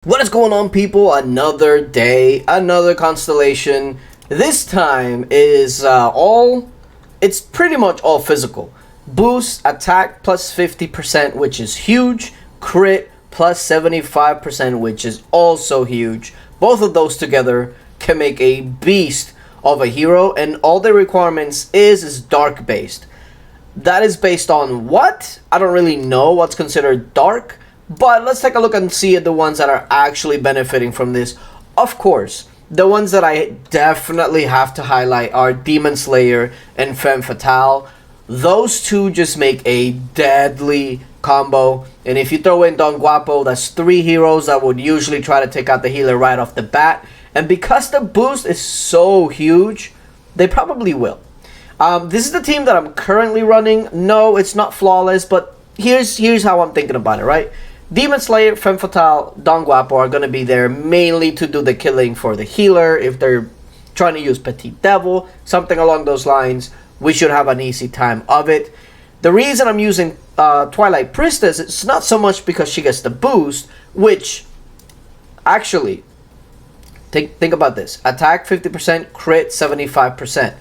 What is going on, people? Another day, another constellation. This time is it's pretty much all physical. Boost, attack plus 50%, which is huge. Crit plus 75%, which is also huge. Both of those together can make a beast of a hero, and all the requirements is dark based. That is based on what? I don't really know what's considered dark. But let's take a look and see the ones that are actually benefiting from this. Of course, the ones that I definitely have to highlight are Demon Slayer and Femme Fatale. Those two just make a deadly combo. And if you throw in Don Guapo, that's three heroes that would usually try to take out the healer right off the bat. And because the boost is so huge, they probably will. This is the team that I'm currently running. No, it's not flawless, but here's how I'm thinking about it, right? Demon Slayer, Femme Fatale, Don Guapo are going to be there mainly to do the killing for the healer. If they're trying to use Petit Devil, something along those lines, we should have an easy time of it. The reason I'm using Twilight Priestess is not so much because she gets the boost, which actually, think about this. Attack 50%, crit 75%.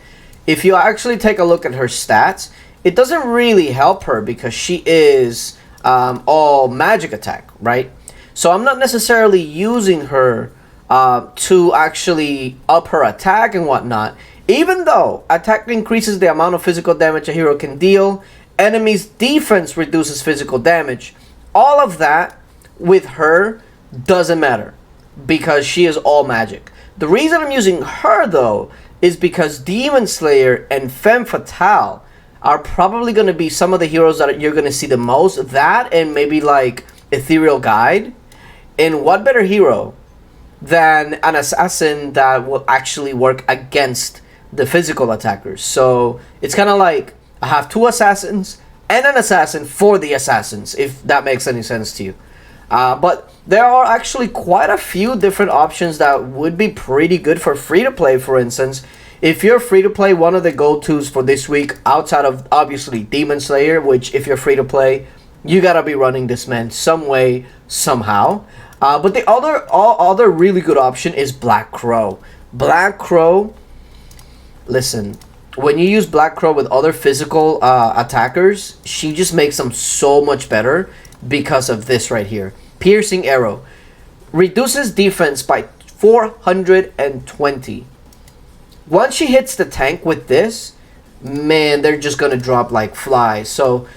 If you actually take a look at her stats, it doesn't really help her because she is all magic attack, right? So I'm not necessarily using her to actually up her attack and whatnot. Even though attack increases the amount of physical damage a hero can deal, enemy's defense reduces physical damage. All of that with her doesn't matter because she is all magic. The reason I'm using her though is because Demon Slayer and Femme Fatale are probably going to be some of the heroes that you're going to see the most. That and maybe like Ethereal Guide. And what better hero than an assassin that will actually work against the physical attackers? So it's kind of like I have two assassins and an assassin for the assassins, if that makes any sense to you. But there are actually quite a few different options that would be pretty good for free-to-play, for instance. If you're free-to-play, one of the go-tos for this week, outside of obviously Demon Slayer, which if you're free-to-play, you gotta be running this man some way, somehow. But the other really good option is Black Crow. Black Crow, listen, when you use Black Crow with other physical attackers, she just makes them so much better because of this right here. Piercing Arrow. Reduces defense by 420. Once she hits the tank with this, man, they're just gonna drop like flies. So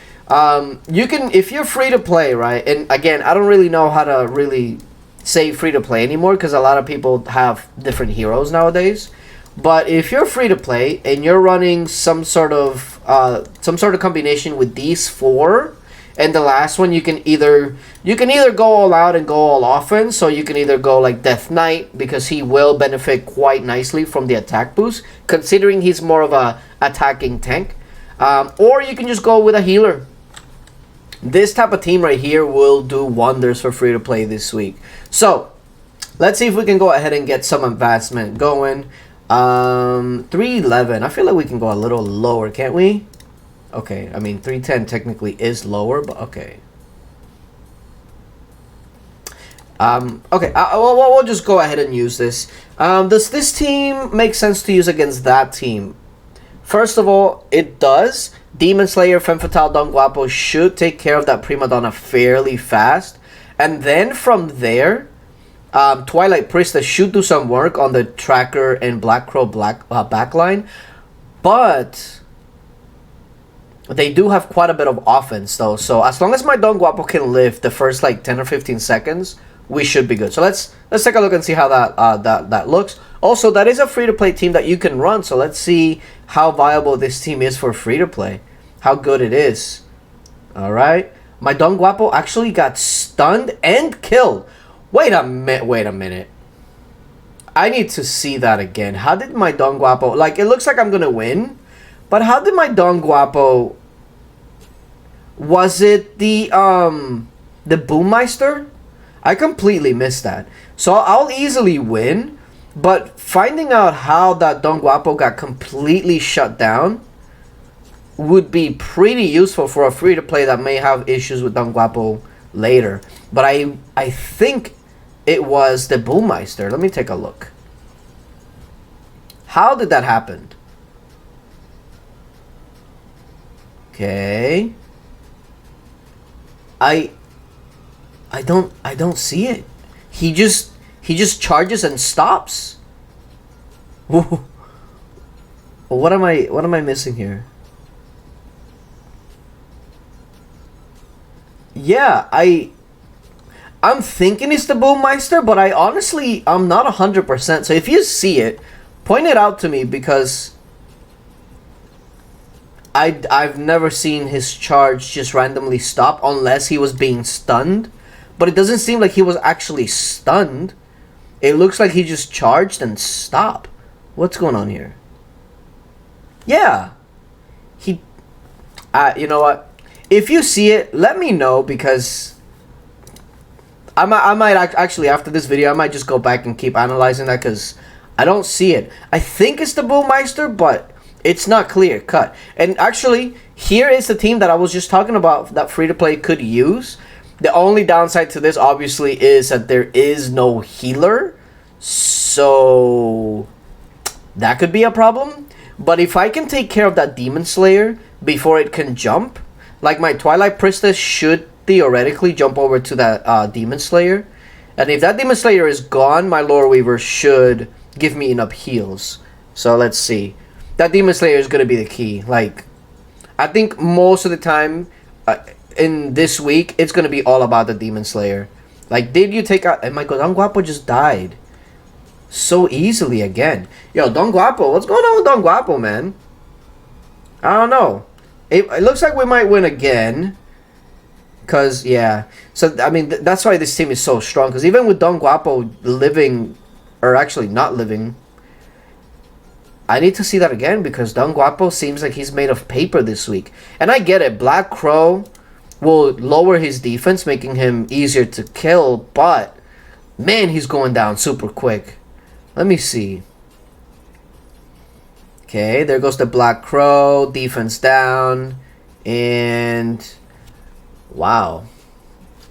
you can, if you're free to play, right? And again, I don't really know how to really say free to play anymore because a lot of people have different heroes nowadays. But if you're free to play and you're running some sort of combination with these four, and the last one you can either go all out and go all offense. So you can either go like Death Knight because he will benefit quite nicely from the attack boost, considering he's more of a attacking tank. Or you can just go with a healer. This type of team right here will do wonders for free to play this week. So let's see if we can go ahead and get some advancement going. 311. I feel like we can go a little lower, can't we? Okay, I mean 310 technically is lower, but okay. Okay, we'll just go ahead and use this. Does this team make sense to use against that team? First of all, it does. Demon Slayer, Femme Fatale, Don Guapo should take care of that Prima Donna fairly fast. And then from there, Twilight Priestess should do some work on the Tracker and Black Crow backline. But they do have quite a bit of offense though. So as long as my Don Guapo can live the first like 10 or 15 seconds, we should be good. So let's take a look and see how that looks. Also, that is a free-to-play team that you can run. So let's see how viable this team is for free-to-play. How good it is. All right. My Don Guapo actually got stunned and killed. Wait a minute. I need to see that again. How did my Don Guapo... Like, it looks like I'm going to win. But how did my Don Guapo... Was it the Boommeister? I completely missed that. So I'll easily win. But finding out how that Don Guapo got completely shut down would be pretty useful for a free-to-play that may have issues with Don Guapo later. But I think it was the Boomeister. Let me take a look. How did that happen? Okay. I don't see it. He just charges and stops. Well, what am I missing here? Yeah, I'm thinking it's the Boommeister, but I'm not 100%. So if you see it, point it out to me, because I've never seen his charge just randomly stop unless he was being stunned. But it doesn't seem like he was actually stunned. It looks like he just charged and stopped. What's going on here? Yeah. You know what? If you see it, let me know, because I might actually, after this video, I might just go back and keep analyzing that, because I don't see it. I think it's the Boommeister, but it's not clear cut. And actually, here is the team that I was just talking about that free-to-play could use. The only downside to this, obviously, is that there is no healer. So that could be a problem. But if I can take care of that Demon Slayer before it can jump, like my Twilight Priestess should theoretically jump over to that Demon Slayer. And if that Demon Slayer is gone, my Lore Weaver should give me enough heals. So let's see. That Demon Slayer is going to be the key. Like, I think most of the time in this week, it's going to be all about the Demon Slayer. Like, did you take out... And my God, Don Guapo just died so easily again. Yo, Don Guapo, what's going on with Don Guapo, man? I don't know. It looks like we might win again. Because, yeah. So, I mean, that's why this team is so strong. Because even with Don Guapo living... Or actually not living... I need to see that again, because Don Guapo seems like he's made of paper this week. And I get it. Black Crow will lower his defense, making him easier to kill. But, man, he's going down super quick. Let me see. Okay, there goes the Black Crow. Defense down. And, wow.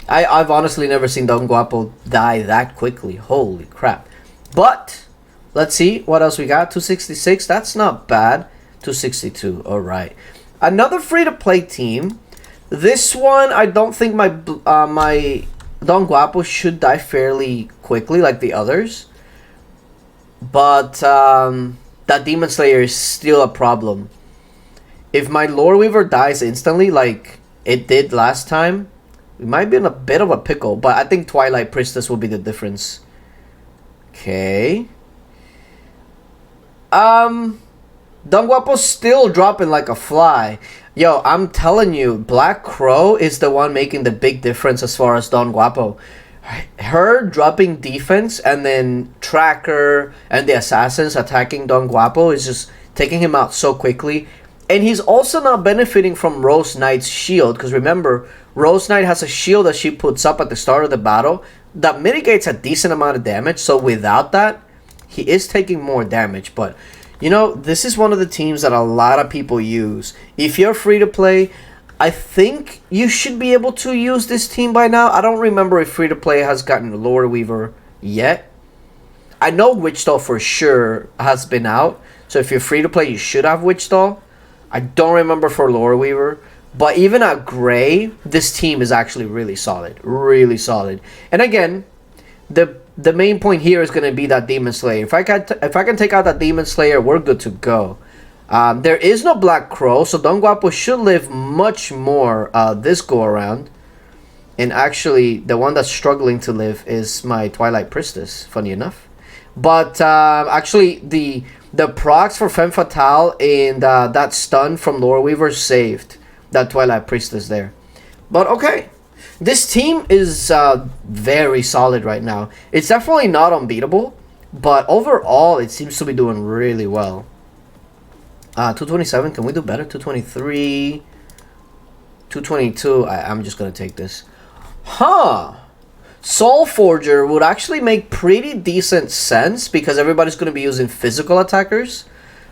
I've honestly never seen Don Guapo die that quickly. Holy crap. But... let's see what else we got. 266. That's not bad. 262. All right. Another free-to-play team. This one, I don't think my Don Guapo should die fairly quickly like the others. But that Demon Slayer is still a problem. If my Lore Weaver dies instantly like it did last time, we might be in a bit of a pickle. But I think Twilight Priestess will be the difference. Okay. Don Guapo's still dropping like a fly. Yo, I'm telling you, Black Crow is the one making the big difference as far as Don Guapo. Her dropping defense and then Tracker and the assassins attacking Don Guapo is just taking him out so quickly. And he's also not benefiting from Rose Knight's shield. Because remember, Rose Knight has a shield that she puts up at the start of the battle that mitigates a decent amount of damage. So without that, he is taking more damage. But, you know, this is one of the teams that a lot of people use. If you're free to play, I think you should be able to use this team by now. I don't remember if free to play has gotten Lore Weaver yet. I know Witch Doll for sure has been out. So if you're free to play, you should have Witch Doll. I don't remember for Lore Weaver. But even at Gray, this team is actually really solid. Really solid. And again, the main point here is going to be that Demon Slayer. If I can take out that Demon Slayer, we're good to go. There is no Black Crow, so Don Guapo should live much more this go around. And actually, the one that's struggling to live is my Twilight Priestess, funny enough. But actually, the procs for Femme Fatale and that stun from Lore Weaver saved that Twilight Priestess there. But okay. This team is very solid right now. It's definitely not unbeatable, but overall, it seems to be doing really well. 227, can we do better? 223, 222, I'm just going to take this. Huh. Soul Forger would actually make pretty decent sense because everybody's going to be using physical attackers.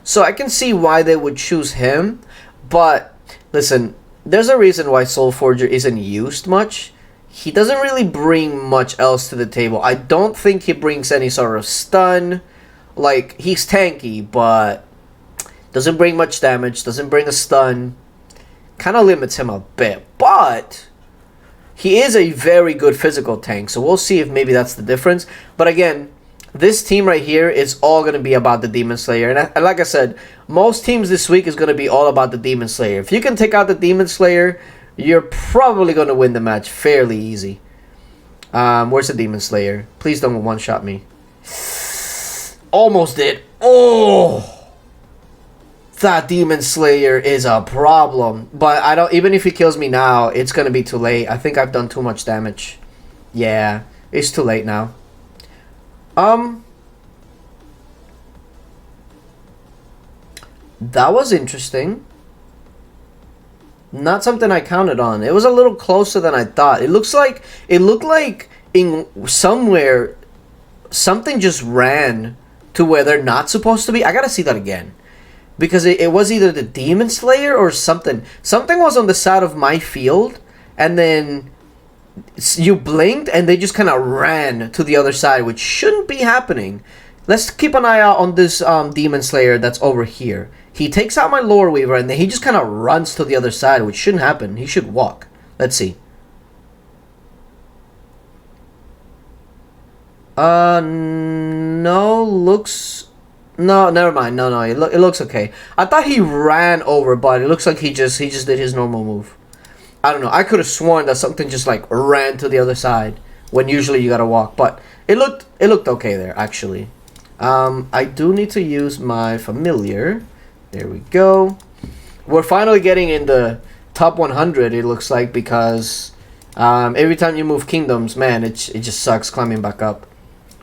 So I can see why they would choose him. But, listen... there's a reason why Soul Forger isn't used much. he doesn't really bring much else to the table. I don't think he brings any sort of stun. Like, he's tanky, but doesn't bring much damage, doesn't bring a stun. Kind of limits him a bit, but he is a very good physical tank, so we'll see if maybe that's the difference. But again, this team right here is all going to be about the Demon Slayer. And like I said, most teams this week is going to be all about the Demon Slayer. If you can take out the Demon Slayer, you're probably going to win the match fairly easy. Where's the Demon Slayer? Please don't one-shot me. Almost did. Oh! That Demon Slayer is a problem. But I don't, even if he kills me now, it's going to be too late. I think I've done too much damage. Yeah, it's too late now. That was interesting. Not something I counted on. It was a little closer than I thought. It looked like in somewhere something just ran to where they're not supposed to be. I gotta see that again. Because it was either the Demon Slayer or something. Something was on the side of my field, and then you blinked and they just kind of ran to the other side, which shouldn't be happening. Let's keep an eye out on this Demon Slayer that's over here. He takes out my Lore Weaver and then he just kind of runs to the other side, which shouldn't happen. He should walk. Let's see. No, looks... No, never mind. No, it looks okay. I thought he ran over, but it looks like he just did his normal move. I don't know. I could have sworn that something just like ran to the other side when usually you gotta walk, but it looked okay there actually. I do need to use my familiar. There we go. We're finally getting in the top 100. It looks like, because every time you move kingdoms, man, it just sucks climbing back up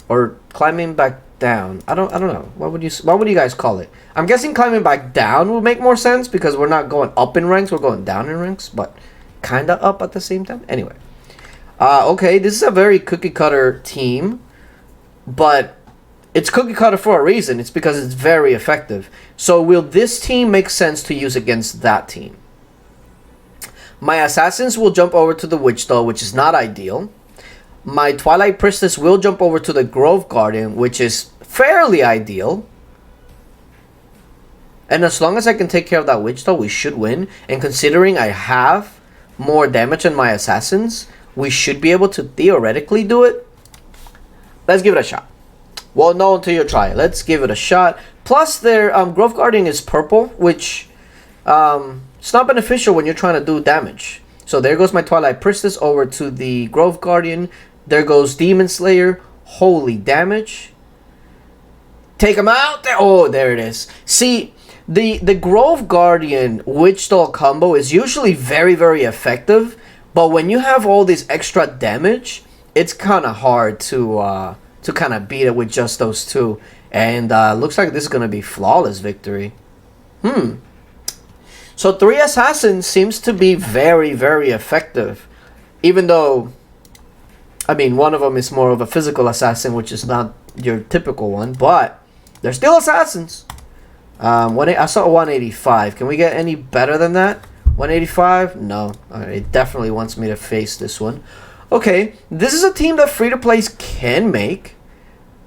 or climbing back down. I don't know. What would you guys call it? I'm guessing climbing back down would make more sense because we're not going up in ranks, we're going down in ranks, but kind of up at the same time. Anyway, okay, this is a very cookie cutter team, but it's cookie cutter for a reason. It's because it's very effective. So will this team make sense to use against that team? My assassins will jump over to the Witch Doll, which is not ideal. My Twilight Priestess will jump over to the Grove Guardian, which is fairly ideal. And as long as I can take care of that Witch Doll, we should win. And considering I have more damage than my assassins, we should be able to theoretically do it. Let's give it a shot. Well, no, until you try it. Let's give it a shot. Plus, their Grove Guardian is purple, which it's not beneficial when you're trying to do damage. So there goes my Twilight Priestess over to the Grove Guardian. There goes Demon Slayer. Holy damage. Take him out. Oh, there it is. See, the Grove Guardian Witch Doll combo is usually very, very effective. But when you have all this extra damage, it's kind of hard to kind of beat it with just those two. And looks like this is going to be flawless victory. So 3 Assassins seems to be very, very effective. Even though, I mean, one of them is more of a physical assassin, which is not your typical one. But they're still assassins. I saw 185. Can we get any better than that? 185? No. It definitely wants me to face this one. Okay, this is a team that free-to-plays can make.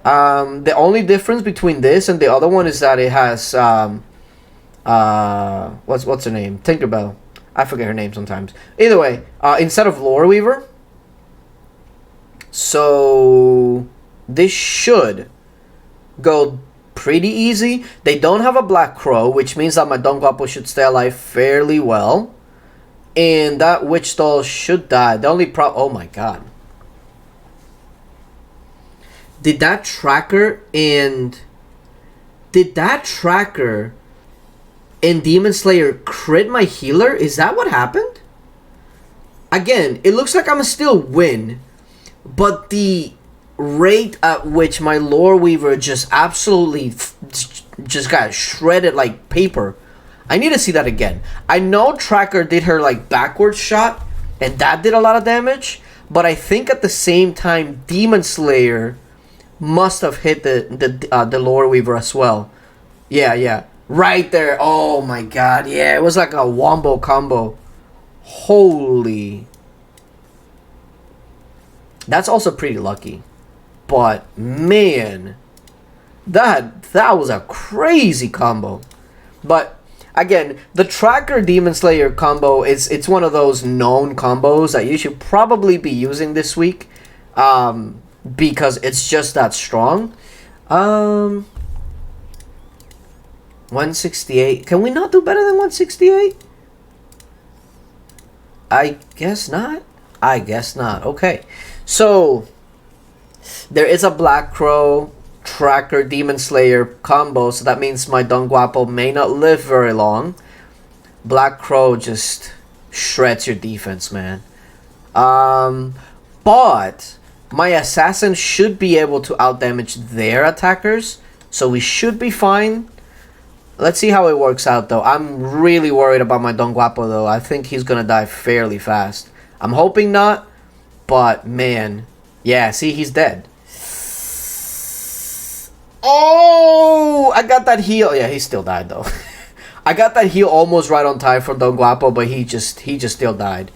The only difference between this and the other one is that it has what's her name? Tinkerbell. I forget her name sometimes. Either way, instead of Lore Weaver. So this should go pretty easy. They don't have a Black Crow, which means that my Don Guapo should stay alive fairly well. And that Witch Doll should die. The only oh my god. Did that tracker and Demon Slayer crit my healer? Is that what happened? Again, it looks like I'm still win, but the rate at which my Lore Weaver just absolutely just got shredded like paper. I need to see that again. I know Tracker did her like backward shot, and that did a lot of damage, but I think at the same time Demon Slayer must have hit the Lore Weaver as well. Yeah. Right there. Oh my god. Yeah, it was like a wombo combo. Holy. That's also pretty lucky. But man, that was a crazy combo. But again, the Tracker Demon Slayer combo it's one of those known combos that you should probably be using this week, because it's just that strong. 168. Can we not do better than 168? I guess not. I guess not. Okay. So there is a Black Crow Tracker Demon Slayer combo, so that means my Don Guapo may not live very long. Black Crow just shreds your defense, man. But my assassin should be able to outdamage their attackers, so we should be fine. Let's see how it works out, though. I'm really worried about my Don Guapo, though. I think he's gonna die fairly fast. I'm hoping not, but man, yeah. See, he's dead. Oh, I got that heal. Yeah, he still died though. I got that heal almost right on time for Don Guapo, but he just still died.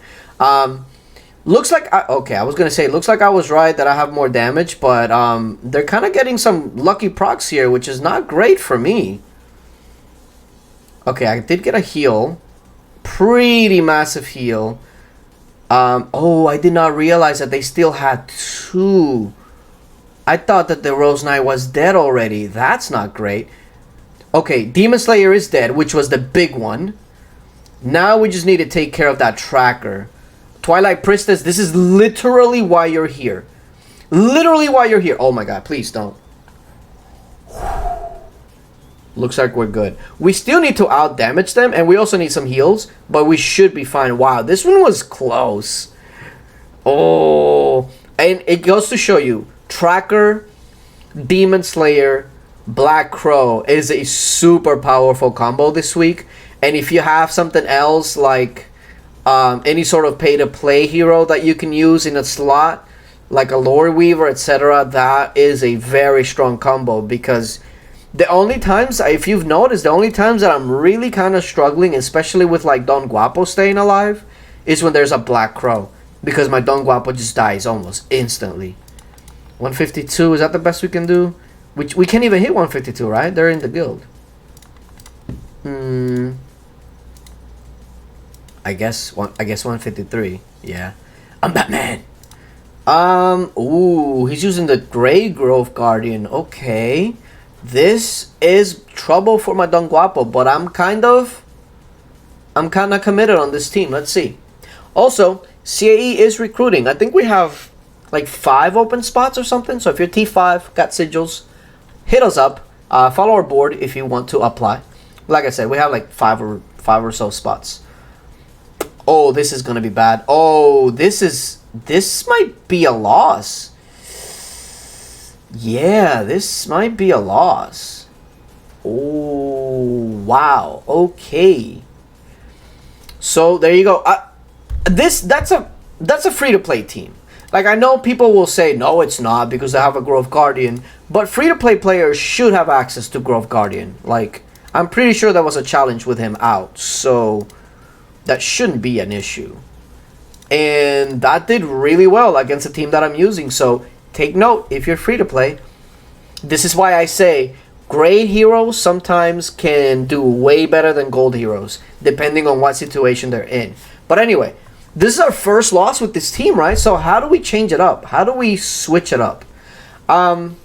Looks like okay. I was gonna say, looks like I was right that I have more damage, but they're kind of getting some lucky procs here, which is not great for me. Okay, I did get a heal, pretty massive heal. Oh, I did not realize that they still had two. I thought that the Rose Knight was dead already. That's not great. Okay, Demon Slayer is dead, which was the big one. Now we just need to take care of that Tracker. Twilight Priestess, this is literally why you're here. Literally why you're here. Oh my god, please don't. Looks like we're good. We still need to out-damage them, and we also need some heals, but we should be fine. Wow, this one was close. Oh, and it goes to show you, Tracker, Demon Slayer, Black Crow is a super powerful combo this week. And if you have something else like any sort of pay-to-play hero that you can use in a slot, like a Lore Weaver, etc., that is a very strong combo, because the only times, if you've noticed, the only times that I'm really kind of struggling, especially with like Don Guapo staying alive, is when there's a Black Crow, because my Don Guapo just dies almost instantly. 152, is that the best we can do? We can't even hit 152, right? They're in the guild. I guess 153. Yeah. I'm Batman. Ooh, he's using the Grey Grove Guardian. Okay. This is trouble for my Don Guapo, but I'm kind of committed on this team. Let's see. Also, CAE is recruiting. I think we have like 5 open spots or something. So if you're T5, got sigils, hit us up. Follow our board if you want to apply. Like I said, we have like 5 or so spots. Oh, this is gonna be bad. Oh, this might be a loss. Yeah, this might be a loss. Oh, wow. Okay. So there you go. That's a free-to-play team. Like, I know people will say, no, it's not, because they have a Grove Guardian. But free-to-play players should have access to Grove Guardian. Like, I'm pretty sure there was a challenge with him out. So that shouldn't be an issue. And that did really well against the team that I'm using. So take note, if you're free to play, this is why I say gray heroes sometimes can do way better than gold heroes, depending on what situation they're in. But anyway, this is our first loss with this team, right? So how do we change it up? How do we switch it up? Don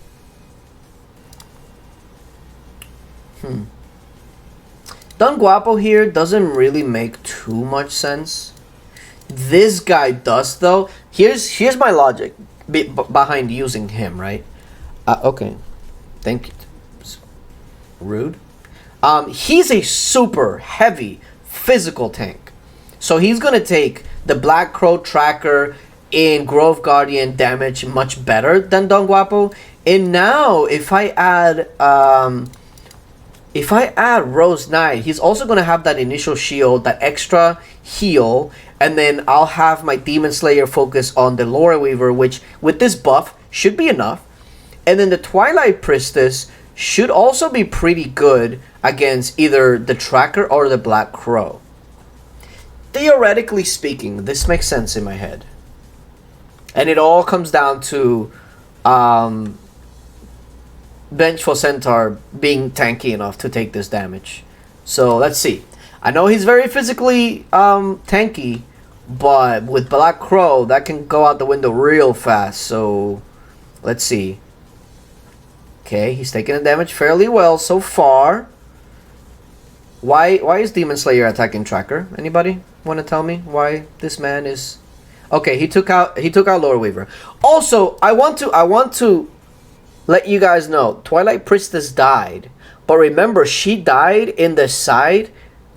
Guapo here doesn't really make too much sense. This guy does, though. Here's my logic behind using him, right? Okay, thank you. Rude. He's a super heavy physical tank, so he's gonna take the Black Crow Tracker in Grove Guardian damage much better than Don Guapo. And now if I add Rose Knight, he's also gonna have that initial shield, that extra heal, and then I'll have my Demon Slayer focus on the Lore Weaver, which with this buff should be enough. And then the Twilight Priestess should also be pretty good against either the Tracker or the Black Crow. Theoretically speaking, this makes sense in my head. And it all comes down to um, Vengeful Centaur being tanky enough to take this damage. So let's see. I know he's very physically tanky, but with Black Crow, that can go out the window real fast. So let's see. Okay, he's taking the damage fairly well so far. Why is Demon Slayer attacking Tracker? Anybody want to tell me why this man is? Okay, he took out Lore Weaver. Also, I want to let you guys know Twilight Priestess died, but remember she died in the side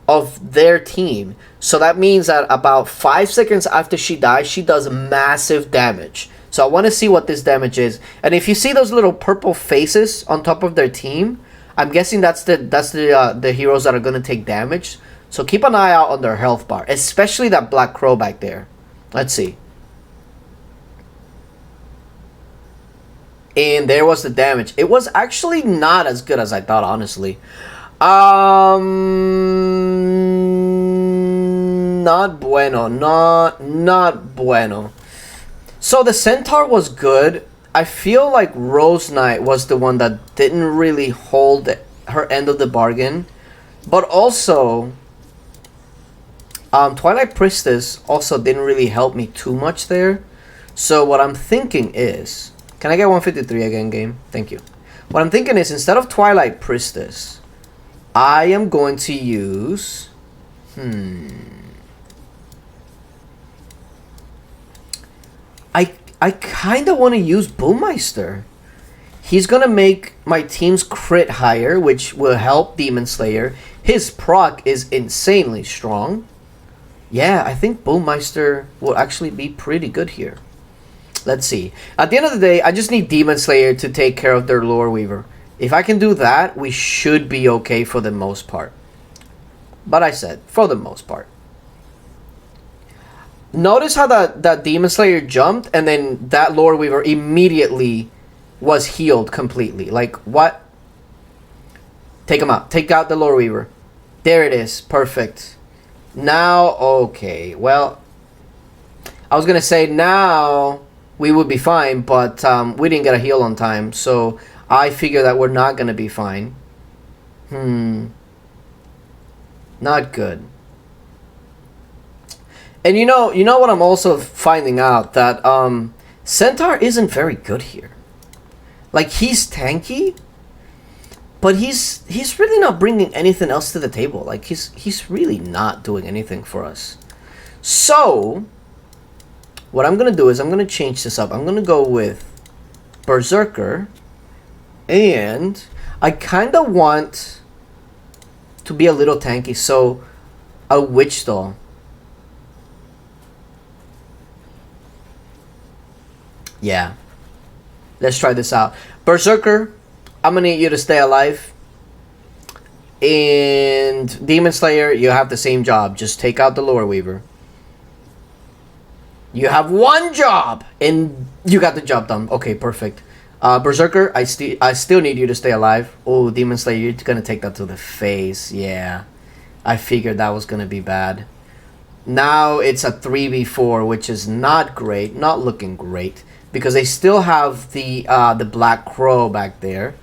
of their team. So that means that about 5 seconds after she dies, she does massive damage. So I want to see what this damage is. And if you see those little purple faces on top of their team, I'm guessing that's the heroes that are going to take damage. So keep an eye out on their health bar, especially that Black Crow back there. Let's see. And there was the damage. It was actually not as good as I thought, honestly. Not bueno. Not bueno. So the Centaur was good. I feel like Rose Knight was the one that didn't really hold her end of the bargain. But also, Twilight Priestess also didn't really help me too much there. So what I'm thinking is... Can I get 153 again, game? Thank you. What I'm thinking is, instead of Twilight Priestess, I am going to use... I kind of want to use Boommeister. He's going to make my team's crit higher, which will help Demon Slayer. His proc is insanely strong. Yeah, I think Boommeister will actually be pretty good here. Let's see. At the end of the day, I just need Demon Slayer to take care of their Lore Weaver. If I can do that, we should be okay for the most part. But I said, for the most part. Notice how that Demon Slayer jumped, and then that Lore Weaver immediately was healed completely. Like, what? Take him out. Take out the Lore Weaver. There it is. Perfect. Now, okay. Well, I was going to say now we would be fine, but we didn't get a heal on time. So I figure that we're not going to be fine. Not good. And you know what I'm also finding out? That Centaur isn't very good here. Like, he's tanky, but he's really not bringing anything else to the table. Like, he's really not doing anything for us. So, what I'm going to do is I'm going to change this up. I'm going to go with Berserker. And I kind of want to be a little tanky. So, a Witch Doll. Yeah. Let's try this out. Berserker, I'm going to need you to stay alive. And Demon Slayer, you have the same job. Just take out the Lore Weaver. You have one job, and you got the job done. Okay, perfect. Berserker, I still need you to stay alive. Oh, Demon Slayer, you're going to take that to the face. Yeah. I figured that was going to be bad. Now it's a 3v4, which is not great. Not looking great. Because they still have the Black Crow back there.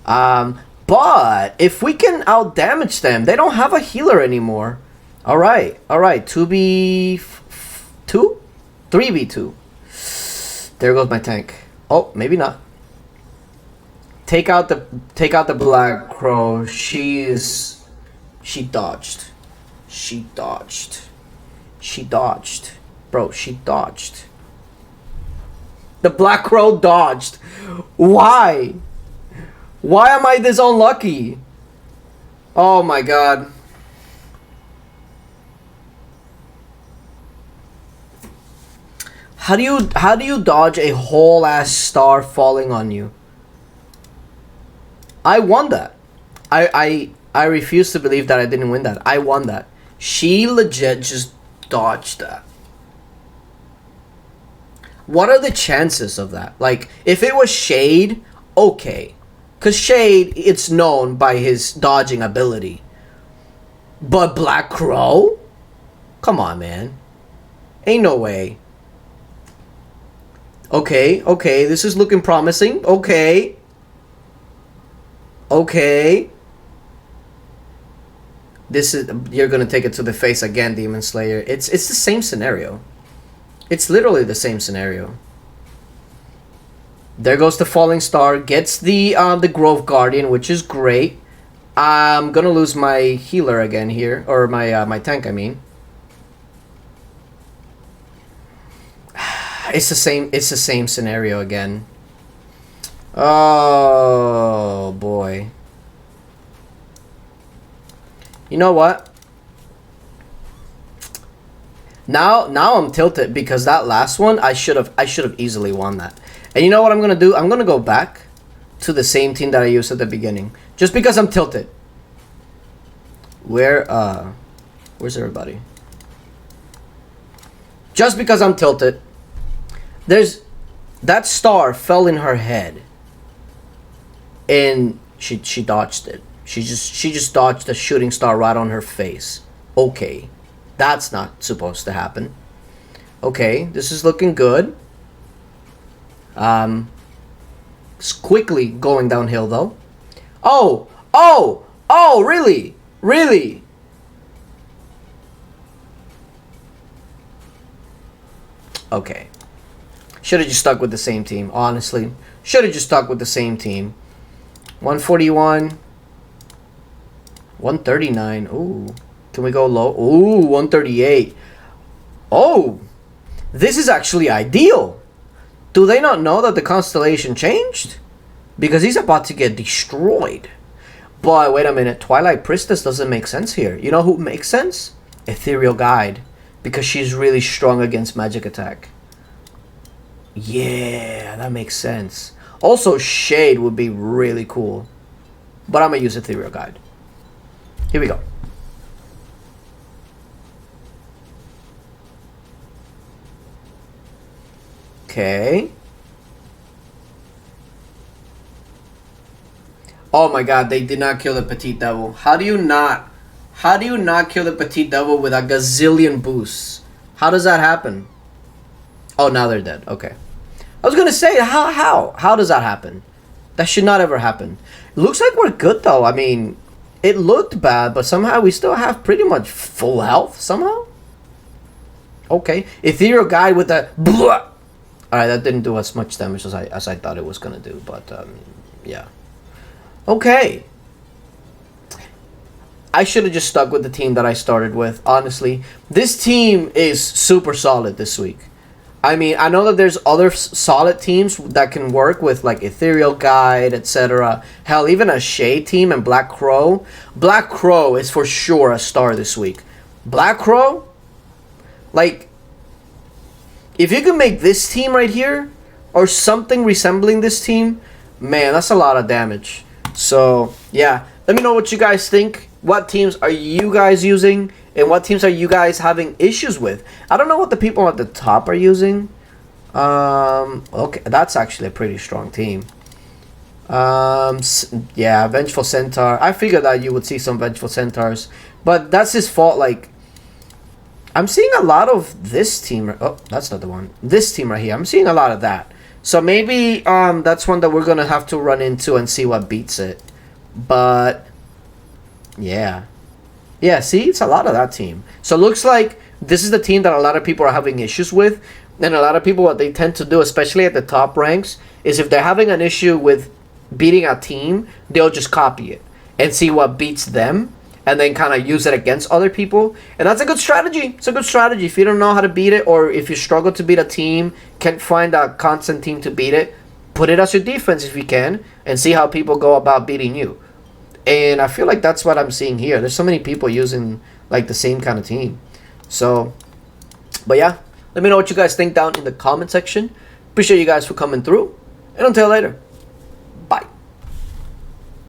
But if we can out-damage them, they don't have a healer anymore. Alright. 2v2? 3v2. There goes my tank. Oh, maybe not. Take out the Black Crow. She dodged. Bro, she dodged. The Black Crow dodged. Why? Why am I this unlucky? Oh my god. How do you dodge a whole ass star falling on you? I won that. I refuse to believe that I didn't win that. I won that. She legit just dodged that. What are the chances of that? Like, if it was Shade, okay. Because Shade, it's known by his dodging ability. But Black Crow? Come on, man. Ain't no way. Okay, okay, this is looking promising. Okay. Okay. This is, you're gonna take it to the face again, Demon Slayer. It's the same scenario. It's literally the same scenario. There goes the Falling Star. Gets the Grove Guardian, which is great. I'm gonna lose my healer again here, or my tank, I mean. It's the same. It's the same scenario again. Oh boy. You know what? Now I'm tilted because that last one I should have easily won that. And you know what I'm gonna do? I'm gonna go back to the same team that I used at the beginning, just because I'm tilted. Where's everybody? Just because I'm tilted. There's that star fell in her head, and she dodged it. She just dodged a shooting star right on her face. Okay, that's not supposed to happen. Okay, this is looking good. It's quickly going downhill though. Oh, really? Really? Okay. Should have just stuck with the same team, honestly. Should have just stuck with the same team. 141. 139. Ooh. Can we go low? Ooh, 138. Oh. This is actually ideal. Do they not know that the constellation changed? Because he's about to get destroyed. But wait a minute. Twilight Priestess doesn't make sense here. You know who makes sense? Ethereal Guide. Because she's really strong against magic attack. Yeah, that makes sense. Also, Shade would be really cool. But I'm going to use Ethereal Guide. Here we go. Okay. Oh my god, they did not kill the Petite Devil. How do you not kill the Petite Devil with a gazillion boosts? How does that happen? Oh, now they're dead. Okay. I was gonna say, how does that happen? That should not ever happen. It looks like we're good though. I mean, it looked bad, but somehow we still have pretty much full health somehow. Okay. Ethereal Guide with the blah. Alright, that didn't do as much damage as I thought it was gonna do, but yeah. Okay. I should have just stuck with the team that I started with, honestly. This team is super solid this week. I mean, I know that there's other solid teams that can work with, like, Ethereal Guide, etc. Hell, even a Shade team and Black Crow. Black Crow is for sure a star this week. Black Crow? Like, if you can make this team right here, or something resembling this team, man, that's a lot of damage. So, yeah. Let me know what you guys think. What teams are you guys using? And what teams are you guys having issues with? I don't know what the people at the top are using. Okay, that's actually a pretty strong team. Yeah, Vengeful Centaur. I figured that you would see some Vengeful Centaurs. But that's his fault, like... I'm seeing a lot of this team. Oh, that's not the one. This team right here. I'm seeing a lot of that. So maybe that's one that we're going to have to run into and see what beats it. But... yeah. Yeah, see? It's a lot of that team. So it looks like this is the team that a lot of people are having issues with. And a lot of people, what they tend to do, especially at the top ranks, is if they're having an issue with beating a team, they'll just copy it and see what beats them. And then kind of use it against other people. And that's a good strategy. It's a good strategy. If you don't know how to beat it, or if you struggle to beat a team, can't find a constant team to beat it, put it as your defense if you can, and see how people go about beating you. And I feel like that's what I'm seeing here. There's so many people using like the same kind of team. So, but yeah, let me know what you guys think down in the comment section. Appreciate you guys for coming through. And until later.